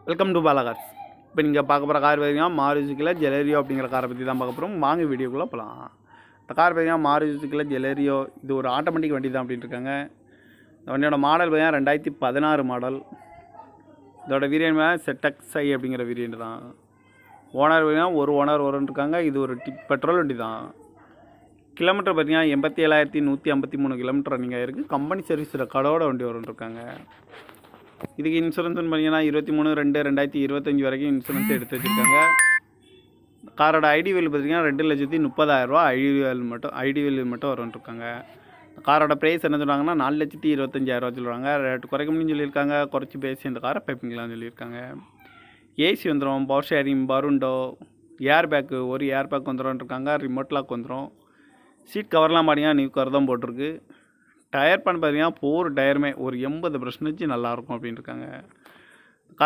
Welcome to Bala cars. இப்போ நீங்கள் பார்க்க போகிற கார் பார்த்தீங்கன்னா மாருதிக்குள்ள ஜெலேரியோ அப்படிங்கிற காரை பற்றி தான் பார்க்க போகிறோம். வாங்க வீடியோக்குள்ளே போகலாம். இந்த கார் பார்த்தீங்கன்னா மாருதிக்குள்ள ஜெலேரியோ, இது ஒரு ஆட்டோமேட்டிக் வண்டி தான் அப்படின்ட்டு இருக்காங்க. இந்த வண்டியோட மாடல் பார்த்தீங்கன்னா 2016 மாடல். இதோட வேரியன்ட் ZXi அப்படிங்கிற வேரியன்ட் தான். ஓனர் பார்த்தீங்கன்னா ஒரு ஓனர் வரும்னு இருக்காங்க. இது ஒரு பெட்ரோல் வண்டி தான். கிலோமீட்டர் பார்த்தீங்கன்னா 87,153 கிலோமீட்டர் நீங்கள் இருக்குது. கம்பெனி சர்வீஸ் ரெக்கார்டோட வண்டி வரும்னு இருக்காங்க. இதுக்கு இன்சூரன்ஸ்னு பார்த்தீங்கன்னா 23/2/2025 வரைக்கும் இன்சூரன்ஸ் எடுத்து வச்சுருக்காங்க. காரோட ஐடி வேல்யூ பார்த்தீங்கன்னா 2,30,000 ஐடி வேல்யூ மட்டும் வரும்ன்ருக்காங்க. காரோட ப்ரைஸ் என்ன சொல்கிறாங்கன்னா 4,25,000 சொல்லுவாங்க. ரேட்டு குறைக்க முடியும்னு சொல்லியிருக்காங்க. குறைச்சி பேசி இந்த காரை பைப்பிங்களான்னு சொல்லியிருக்காங்க. ஏசி வந்துடும், பவர் ஷேரிங், பருண்டோ, ஏர் பேக்கு ஒரு ஏர் பேக் வந்துடும்ன்ருக்காங்க. ரிமோட் லாக் வந்துடும். சீட் கவர்லாம் பார்த்தீங்கன்னா நியூ கவர் தான் போட்டிருக்கு. டயர் பண்ண பார்த்தீங்கன்னா 4 டயருமே ஒரு 80% நல்லாயிருக்கும் அப்படின்னு இருக்காங்க.